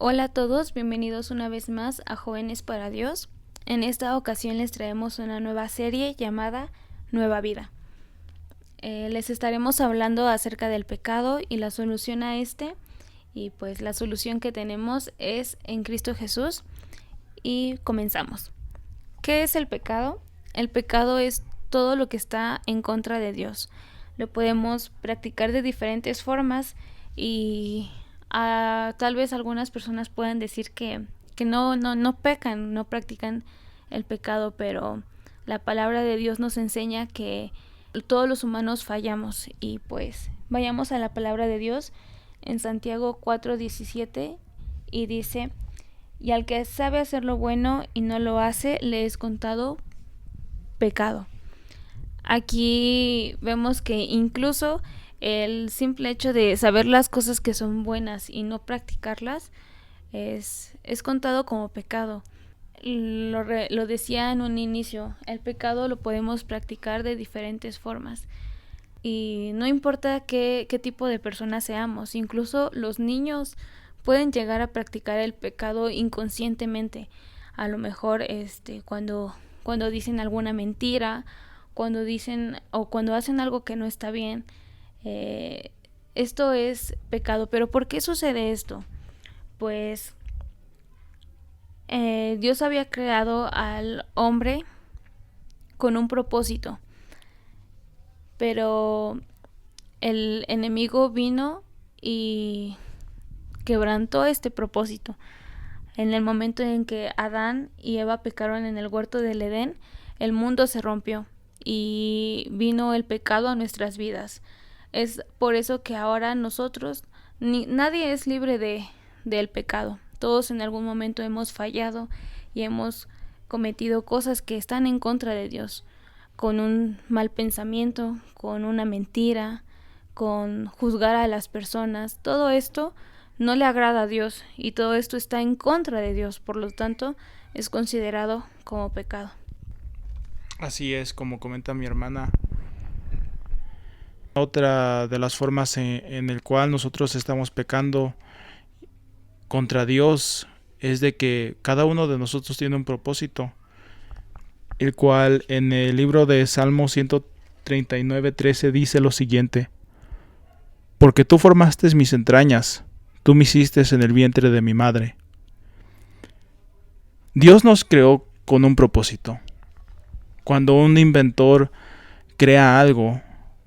Hola a todos, bienvenidos una vez más a Jóvenes para Dios. En esta ocasión les traemos una nueva serie llamada Nueva Vida. Les estaremos hablando acerca del pecado y la solución a este. Y pues la solución que tenemos es en Cristo Jesús. Y comenzamos. ¿Qué es el pecado? El pecado es todo lo que está en contra de Dios. Lo podemos practicar de diferentes formas y tal vez algunas personas puedan decir que no pecan, no practican el pecado, pero la palabra de Dios nos enseña que todos los humanos fallamos. Y pues vayamos a la palabra de Dios en Santiago 4:17 y dice: y al que sabe hacer lo bueno y no lo hace, le es contado pecado. Aquí vemos que incluso el simple hecho de saber las cosas que son buenas y no practicarlas es contado como pecado. Lo decía en un inicio, el pecado lo podemos practicar de diferentes formas. Y no importa qué tipo de personas seamos, incluso los niños pueden llegar a practicar el pecado inconscientemente. A lo mejor cuando dicen alguna mentira, cuando dicen o cuando hacen algo que no está bien, esto es pecado. Pero ¿por qué sucede esto? Pues Dios había creado al hombre con un propósito, pero el enemigo vino y quebrantó este propósito. En el momento en que Adán y Eva pecaron en el huerto del Edén, el mundo se rompió y vino el pecado a nuestras vidas. Es por eso que ahora nosotros, nadie es libre del pecado. Todos en algún momento hemos fallado y hemos cometido cosas que están en contra de Dios, con un mal pensamiento, con una mentira, con juzgar a las personas. Todo esto no le agrada a Dios y todo esto está en contra de Dios, por lo tanto es considerado como pecado. Así es, como comenta mi hermana. Otra de las formas en el cual nosotros estamos pecando contra Dios es de que cada uno de nosotros tiene un propósito, el cual en el libro de Salmo 139:13 dice lo siguiente: porque tú formaste mis entrañas, tú me hiciste en el vientre de mi madre. Dios nos creó con un propósito. Cuando un inventor crea algo,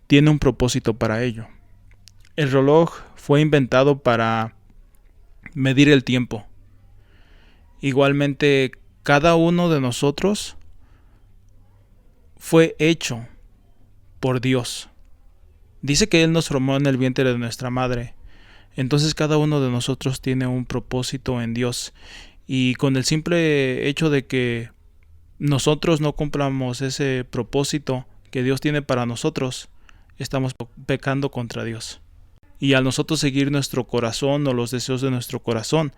tiene un propósito para ello. El reloj fue inventado para medir el tiempo. Igualmente, cada uno de nosotros fue hecho por Dios. Dice que Él nos formó en el vientre de nuestra madre. Entonces cada uno de nosotros tiene un propósito en Dios. Y con el simple hecho de que nosotros no cumplamos ese propósito que Dios tiene para nosotros, estamos pecando contra Dios. Y al nosotros seguir nuestro corazón o los deseos de nuestro corazón,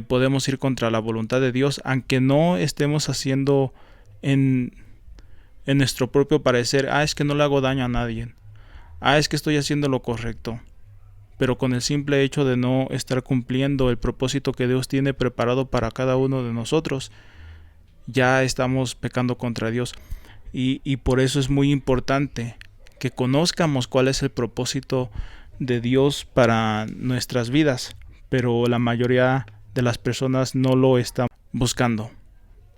podemos ir contra la voluntad de Dios, aunque no estemos haciendo en nuestro propio parecer: es que no le hago daño a nadie, es que estoy haciendo lo correcto. Pero con el simple hecho de no estar cumpliendo el propósito que Dios tiene preparado para cada uno de nosotros, ya estamos pecando contra Dios. Y por eso es muy importante que conozcamos cuál es el propósito de Dios para nuestras vidas, pero la mayoría de las personas no lo están buscando.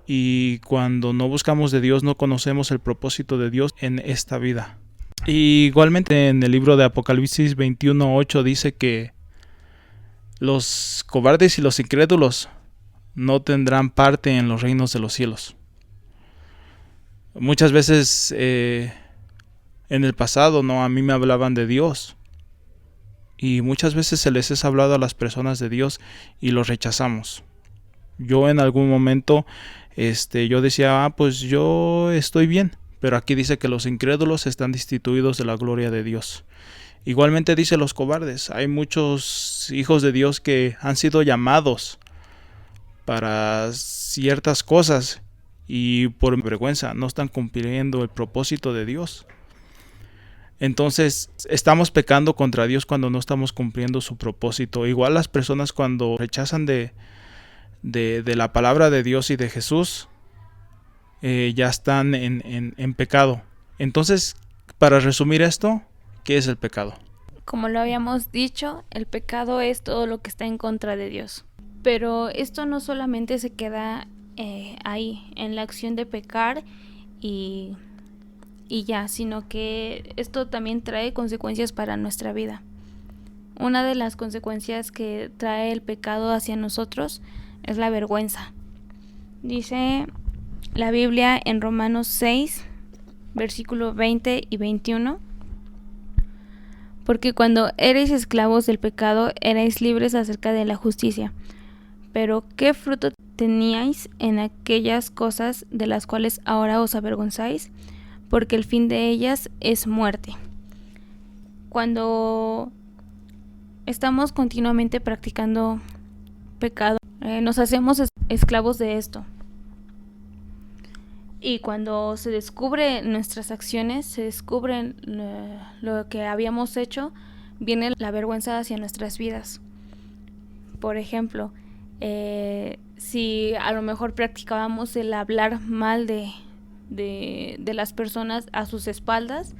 Y cuando no buscamos de Dios, no conocemos el propósito de Dios en esta vida. Y igualmente en el libro de Apocalipsis 21:8 dice que los cobardes y los incrédulos no tendrán parte en los reinos de los cielos. Muchas veces en el pasado, a mí me hablaban de Dios, y muchas veces se les es hablado a las personas de Dios y los rechazamos. Yo en algún momento yo decía: pues yo estoy bien, pero aquí dice que los incrédulos están destituidos de la gloria de Dios. Igualmente dice los cobardes. Hay muchos hijos de Dios que han sido llamados para ciertas cosas y por vergüenza no están cumpliendo el propósito de Dios. Entonces estamos pecando contra Dios cuando no estamos cumpliendo su propósito. Igual las personas cuando rechazan de la palabra de Dios y de Jesús, ya están en pecado. Entonces, para resumir esto, ¿qué es el pecado? Como lo habíamos dicho, el pecado es todo lo que está en contra de Dios. Pero esto no solamente se queda ahí, en la acción de pecar y ya, sino que esto también trae consecuencias para nuestra vida. Una de las consecuencias que trae el pecado hacia nosotros es la vergüenza. Dice la Biblia en Romanos 6, versículo 20 y 21: porque cuando erais esclavos del pecado, erais libres acerca de la justicia. Pero ¿qué fruto teníais en aquellas cosas de las cuales ahora os avergonzáis? Porque el fin de ellas es muerte. Cuando estamos continuamente practicando pecado, nos hacemos esclavos de esto. Y cuando se descubren nuestras acciones, se descubren lo que habíamos hecho, viene la vergüenza hacia nuestras vidas. Por ejemplo, si a lo mejor practicábamos el hablar mal de las personas a sus espaldas,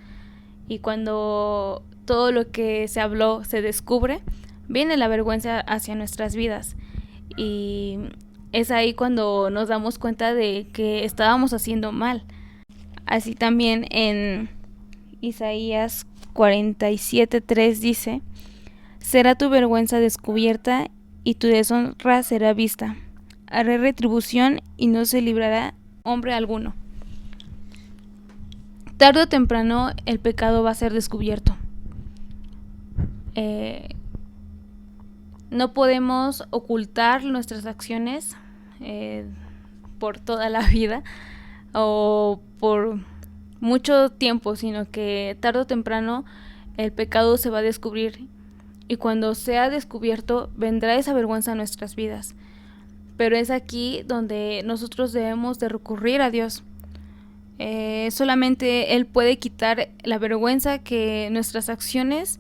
y cuando todo lo que se habló se descubre, viene la vergüenza hacia nuestras vidas. Y es ahí cuando nos damos cuenta de que estábamos haciendo mal. Así también en Isaías 47:3 dice: será tu vergüenza descubierta y tu deshonra será vista. Haré retribución y no se librará hombre alguno. Tarde o temprano el pecado va a ser descubierto. No podemos ocultar nuestras acciones por toda la vida o por mucho tiempo, sino que tarde o temprano el pecado se va a descubrir, y cuando sea descubierto vendrá esa vergüenza a nuestras vidas. Pero es aquí donde nosotros debemos de recurrir a Dios. Solamente Él puede quitar la vergüenza que nuestras acciones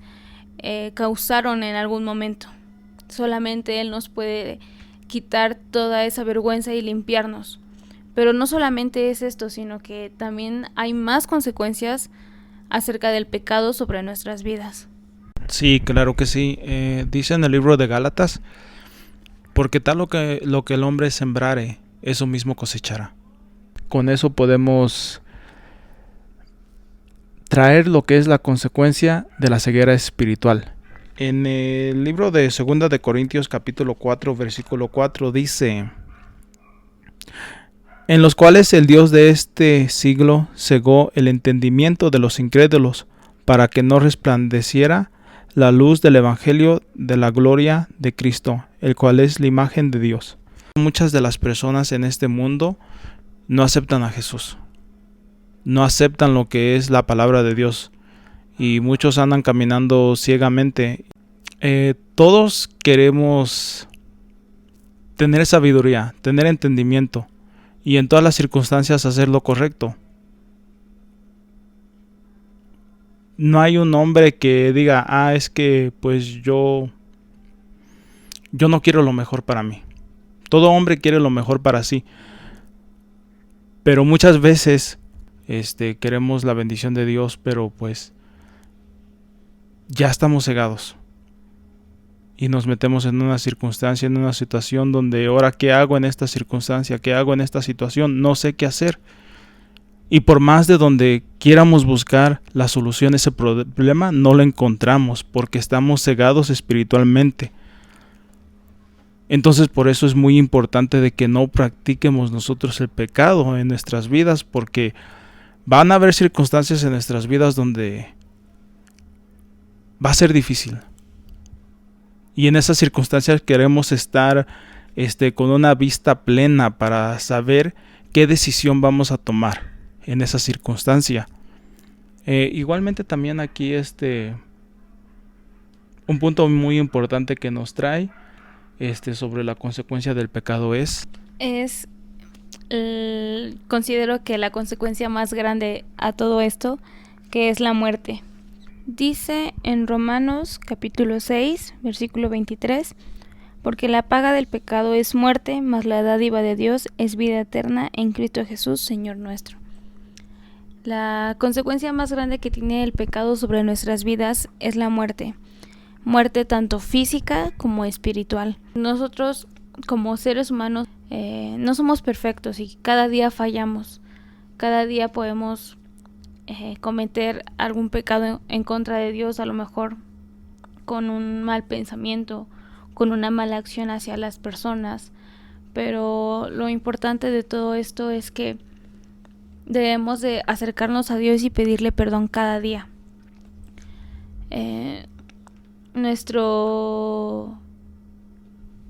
causaron en algún momento. Solamente Él nos puede quitar toda esa vergüenza y limpiarnos. Pero no solamente es esto, sino que también hay más consecuencias acerca del pecado sobre nuestras vidas. Sí, claro que sí. Dice en el libro de Gálatas: porque tal lo que el hombre sembrare, eso mismo cosechará. Con eso podemos traer lo que es la consecuencia de la ceguera espiritual. En el libro de 2 de Corintios capítulo 4 versículo 4 dice: en los cuales el Dios de este siglo cegó el entendimiento de los incrédulos, para que no resplandeciera la luz del evangelio de la gloria de Cristo, el cual es la imagen de Dios. Muchas de las personas en este mundo no aceptan a Jesús, no aceptan lo que es la palabra de Dios, y muchos andan caminando ciegamente. Todos queremos tener sabiduría, tener entendimiento, y en todas las circunstancias hacer lo correcto. No hay un hombre que diga: es que pues yo no quiero lo mejor para mí. Todo hombre quiere lo mejor para sí. Pero muchas veces queremos la bendición de Dios, pero pues ya estamos cegados. Y nos metemos en una circunstancia, en una situación donde ahora, ¿qué hago en esta circunstancia? ¿Qué hago en esta situación? No sé qué hacer. Y por más de donde quieramos buscar la solución a ese problema, no la encontramos porque estamos cegados espiritualmente. Entonces por eso es muy importante de que no practiquemos nosotros el pecado en nuestras vidas, porque van a haber circunstancias en nuestras vidas donde va a ser difícil. Y en esas circunstancias queremos estar con una vista plena para saber qué decisión vamos a tomar en esa circunstancia. Igualmente también aquí un punto muy importante que nos trae sobre la consecuencia del pecado considero que la consecuencia más grande a todo esto, que es la muerte. Dice en Romanos capítulo 6, versículo 23, porque la paga del pecado es muerte, mas la dádiva de Dios es vida eterna en Cristo Jesús, Señor nuestro. La consecuencia más grande que tiene el pecado sobre nuestras vidas es la muerte. Muerte tanto física como espiritual. Nosotros como seres humanos no somos perfectos y cada día fallamos. Cada día podemos cometer algún pecado en contra de Dios, a lo mejor con un mal pensamiento, con una mala acción hacia las personas. Pero lo importante de todo esto es que debemos de acercarnos a Dios y pedirle perdón cada día. Nuestro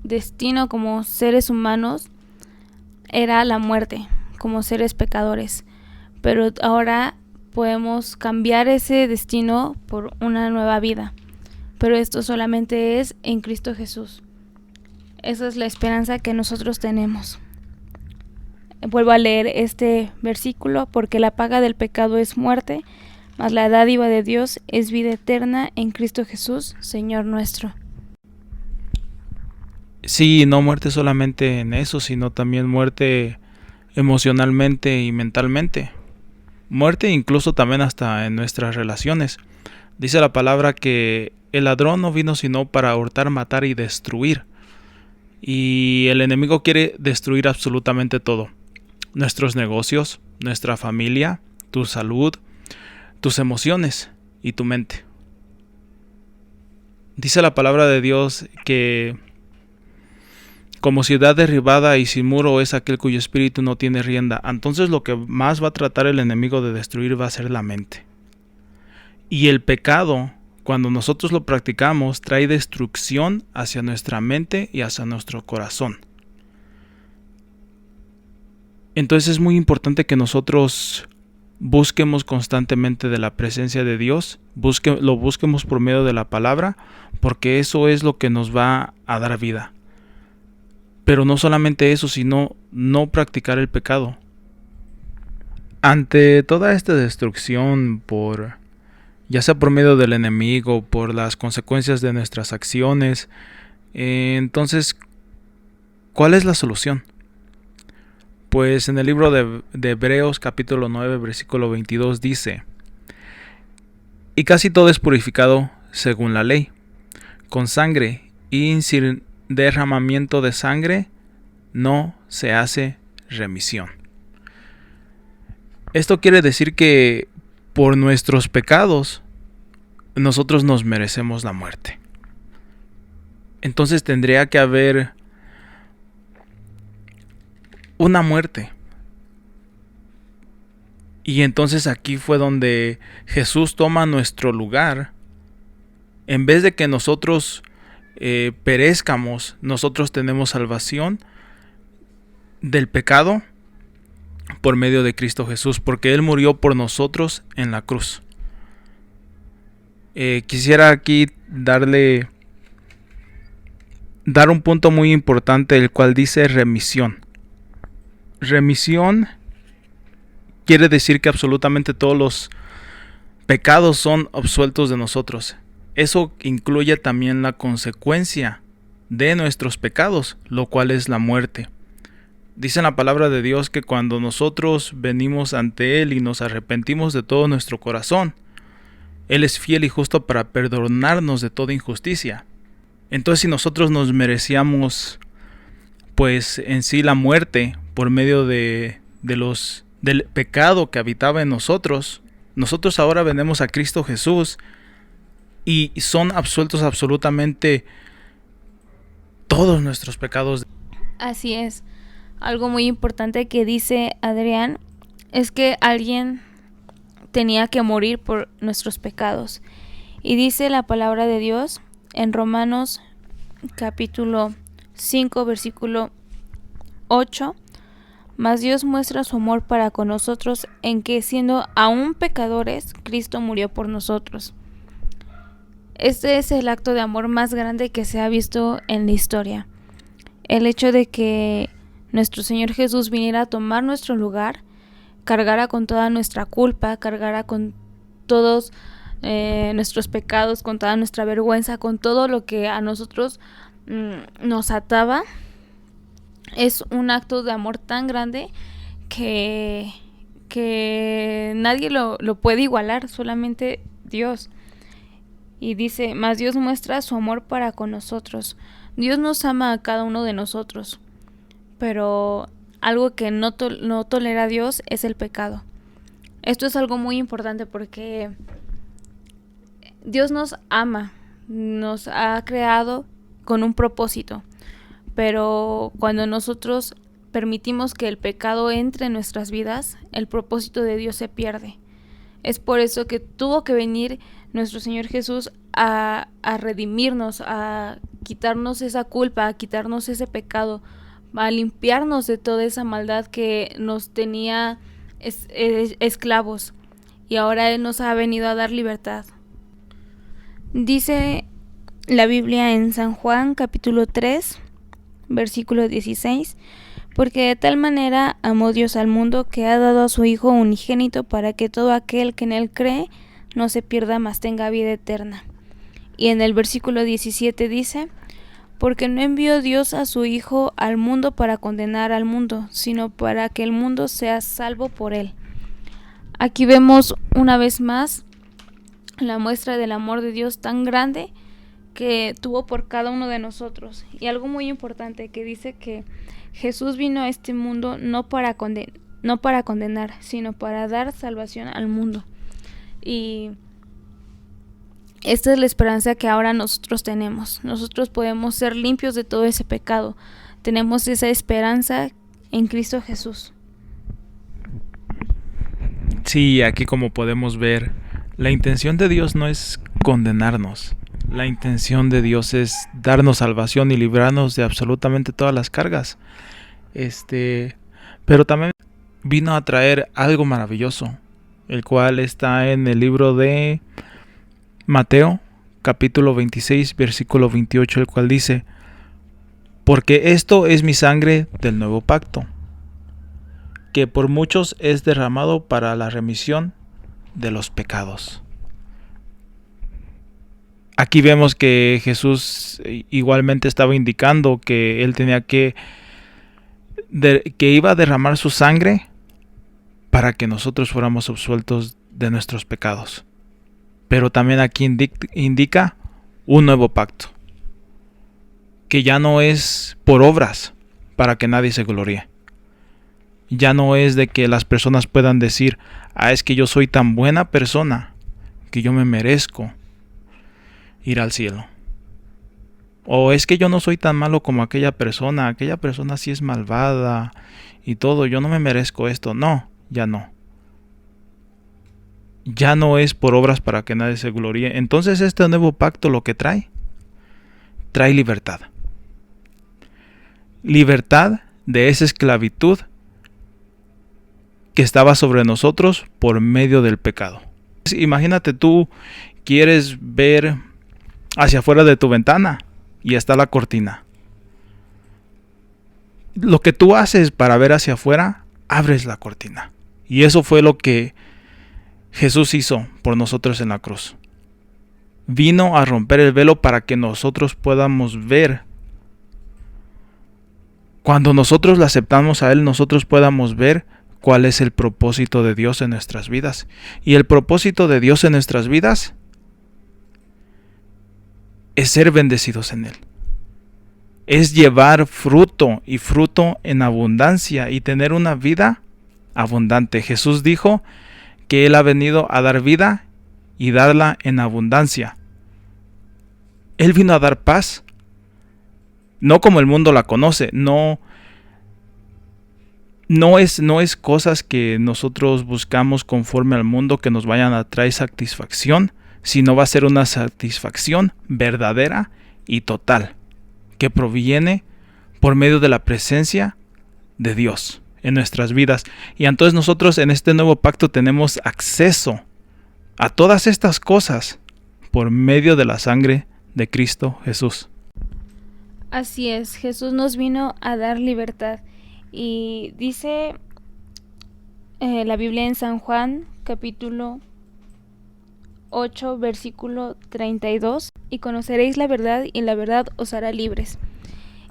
destino como seres humanos era la muerte, como seres pecadores, pero ahora podemos cambiar ese destino por una nueva vida, pero esto solamente es en Cristo Jesús. Esa es la esperanza que nosotros tenemos. Vuelvo a leer este versículo, porque la paga del pecado es muerte, mas la dádiva de Dios es vida eterna en Cristo Jesús, Señor nuestro. Sí, no muerte solamente en eso, sino también muerte emocionalmente y mentalmente. Muerte incluso también hasta en nuestras relaciones. Dice la palabra que el ladrón no vino sino para hurtar, matar y destruir. Y el enemigo quiere destruir absolutamente todo. Nuestros negocios, nuestra familia, tu salud, tus emociones y tu mente. Dice la palabra de Dios que como ciudad derribada y sin muro es aquel cuyo espíritu no tiene rienda. Entonces lo que más va a tratar el enemigo de destruir va a ser la mente. Y el pecado, cuando nosotros lo practicamos, trae destrucción hacia nuestra mente y hacia nuestro corazón. Entonces es muy importante que nosotros busquemos constantemente de la presencia de Dios, lo busquemos por medio de la palabra, porque eso es lo que nos va a dar vida. Pero no solamente eso, sino no practicar el pecado. Ante toda esta destrucción, ya sea por medio del enemigo, por las consecuencias de nuestras acciones, entonces, ¿cuál es la solución? Pues en el libro de Hebreos capítulo 9 versículo 22 dice: y casi todo es purificado según la ley, con sangre, y sin derramamiento de sangre no se hace remisión. Esto quiere decir que por nuestros pecados nosotros nos merecemos la muerte. Entonces tendría que haber una muerte. Y entonces aquí fue donde Jesús toma nuestro lugar. En vez de que nosotros perezcamos, nosotros tenemos salvación del pecado por medio de Cristo Jesús, porque Él murió por nosotros en la cruz. Quisiera aquí dar un punto muy importante, el cual dice remisión. Remisión quiere decir que absolutamente todos los pecados son absueltos de nosotros. Eso incluye también la consecuencia de nuestros pecados, lo cual es la muerte. Dice en la palabra de Dios que cuando nosotros venimos ante Él y nos arrepentimos de todo nuestro corazón, Él es fiel y justo para perdonarnos de toda injusticia. Entonces, si nosotros nos merecíamos, pues en sí la muerte por medio del pecado que habitaba en nosotros, nosotros ahora venimos a Cristo Jesús y son absueltos absolutamente todos nuestros pecados. Así es. Algo muy importante que dice Adrián es que alguien tenía que morir por nuestros pecados. Y dice la palabra de Dios en Romanos capítulo 5 versículo 8: mas Dios muestra su amor para con nosotros en que, siendo aún pecadores, Cristo murió por nosotros. Este es el acto de amor más grande que se ha visto en la historia. El hecho de que nuestro Señor Jesús viniera a tomar nuestro lugar, cargara con toda nuestra culpa, cargara con todos nuestros pecados, con toda nuestra vergüenza, con todo lo que a nosotros nos ataba. Es un acto de amor tan grande que nadie lo puede igualar, solamente Dios. Y dice, mas Dios muestra su amor para con nosotros. Dios nos ama a cada uno de nosotros, pero algo que no tolera a Dios es el pecado. Esto es algo muy importante porque Dios nos ama, nos ha creado con un propósito, pero cuando nosotros permitimos que el pecado entre en nuestras vidas, el propósito de Dios se pierde. Es por eso que tuvo que venir nuestro Señor Jesús a redimirnos, a quitarnos esa culpa, a quitarnos ese pecado, a limpiarnos de toda esa maldad que nos tenía esclavos. Y ahora Él nos ha venido a dar libertad. Dice la Biblia en San Juan capítulo 3, versículo 16, porque de tal manera amó Dios al mundo que ha dado a su Hijo unigénito para que todo aquel que en Él cree no se pierda, mas tenga vida eterna. Y en el versículo 17 dice, porque no envió Dios a su Hijo al mundo para condenar al mundo, sino para que el mundo sea salvo por Él. Aquí vemos una vez más la muestra del amor de Dios tan grande que tuvo por cada uno de nosotros. Y algo muy importante que dice que Jesús vino a este mundo no para condenar, sino para dar salvación al mundo. Y esta es la esperanza que ahora nosotros tenemos. Nosotros podemos ser limpios de todo ese pecado. Tenemos esa esperanza en Cristo Jesús. Sí, aquí como podemos ver, la intención de Dios no es condenarnos. La intención de Dios es darnos salvación y librarnos de absolutamente todas las cargas. Pero también vino a traer algo maravilloso, el cual está en el libro de Mateo, capítulo 26, versículo 28, el cual dice, porque esto es mi sangre del nuevo pacto, que por muchos es derramado para la remisión de los pecados. Aquí vemos que Jesús igualmente estaba indicando que él tenía que iba a derramar su sangre para que nosotros fuéramos absueltos de nuestros pecados. Pero también aquí indica un nuevo pacto, que ya no es por obras para que nadie se gloríe. Ya no es de que las personas puedan decir, es que yo soy tan buena persona que yo me merezco ir al cielo. O es que yo no soy tan malo como aquella persona sí es malvada y todo, yo no me merezco esto. No, ya no. Ya no es por obras para que nadie se gloríe. Entonces este nuevo pacto lo que trae libertad. Libertad de esa esclavitud que estaba sobre nosotros por medio del pecado. Imagínate, tú quieres ver hacia afuera de tu ventana y está la cortina. Lo que tú haces para ver hacia afuera, abres la cortina. Y eso fue lo que Jesús hizo por nosotros en la cruz. Vino a romper el velo para que nosotros podamos ver. Cuando nosotros le aceptamos a Él, nosotros podamos ver cuál es el propósito de Dios en nuestras vidas. Y el propósito de Dios en nuestras vidas es ser bendecidos en Él. Es llevar fruto y fruto en abundancia y tener una vida abundante. Jesús dijo que Él ha venido a dar vida y darla en abundancia. Él vino a dar paz, no como el mundo la conoce, no es cosas que nosotros buscamos conforme al mundo que nos vayan a traer satisfacción, sino va a ser una satisfacción verdadera y total, que proviene por medio de la presencia de Dios en nuestras vidas. Y entonces nosotros en este nuevo pacto tenemos acceso a todas estas cosas por medio de la sangre de Cristo Jesús. Así es, Jesús nos vino a dar libertad. Y dice la Biblia en San Juan, capítulo 8, versículo 32, y conoceréis la verdad y la verdad os hará libres.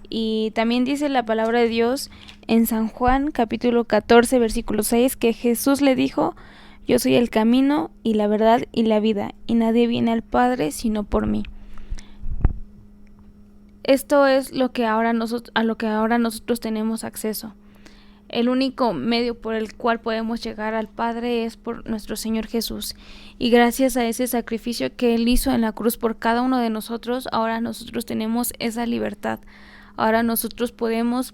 Y también dice la palabra de Dios en San Juan capítulo 14, versículo 6, que Jesús le dijo: yo soy el camino y la verdad y la vida, y nadie viene al Padre sino por mí. Esto es lo que ahora a lo que ahora nosotros tenemos acceso. El único medio por el cual podemos llegar al Padre es por nuestro Señor Jesús. Y gracias a ese sacrificio que Él hizo en la cruz por cada uno de nosotros, ahora nosotros tenemos esa libertad. Ahora nosotros podemos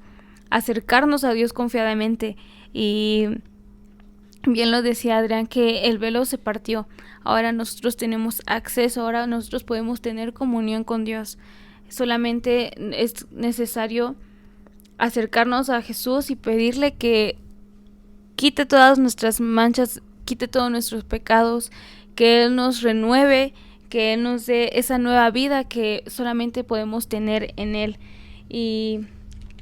acercarnos a Dios confiadamente. Y bien lo decía Adrián, que el velo se partió. Ahora nosotros tenemos acceso, ahora nosotros podemos tener comunión con Dios. Solamente es necesario acercarnos a Jesús y pedirle que quite todas nuestras manchas, quite todos nuestros pecados, que Él nos renueve, que Él nos dé esa nueva vida que solamente podemos tener en Él. Y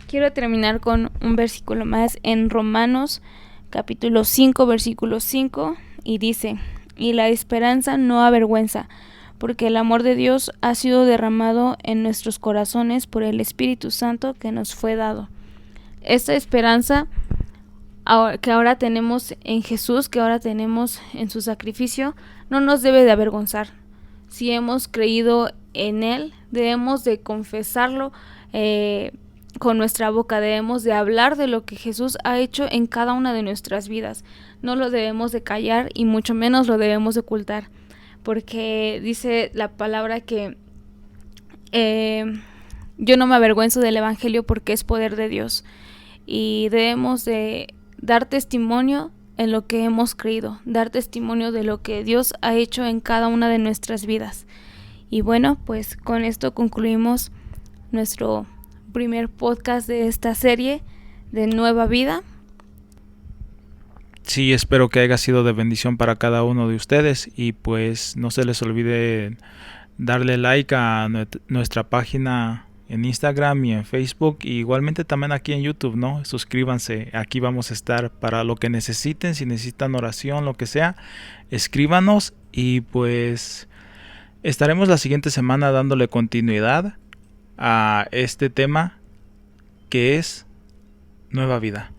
quiero terminar con un versículo más en Romanos capítulo 5, versículo 5, y dice: y la esperanza no avergüenza, porque el amor de Dios ha sido derramado en nuestros corazones por el Espíritu Santo que nos fue dado. Esta esperanza que ahora tenemos en Jesús, que ahora tenemos en su sacrificio, no nos debe de avergonzar. Si hemos creído en Él, debemos de confesarlo con nuestra boca, debemos de hablar de lo que Jesús ha hecho en cada una de nuestras vidas. No lo debemos de callar y mucho menos lo debemos de ocultar, porque dice la palabra que yo no me avergüenzo del Evangelio porque es poder de Dios, y debemos de dar testimonio en lo que hemos creído, dar testimonio de lo que Dios ha hecho en cada una de nuestras vidas. Y bueno, pues con esto concluimos nuestro primer podcast de esta serie de Nueva Vida. Sí, espero que haya sido de bendición para cada uno de ustedes, y pues no se les olvide darle like a nuestra página en Instagram y en Facebook, y igualmente también aquí en YouTube, ¿no? Suscríbanse, aquí vamos a estar para lo que necesiten. Si necesitan oración, lo que sea, escríbanos, y pues estaremos la siguiente semana dándole continuidad a este tema que es Nueva Vida.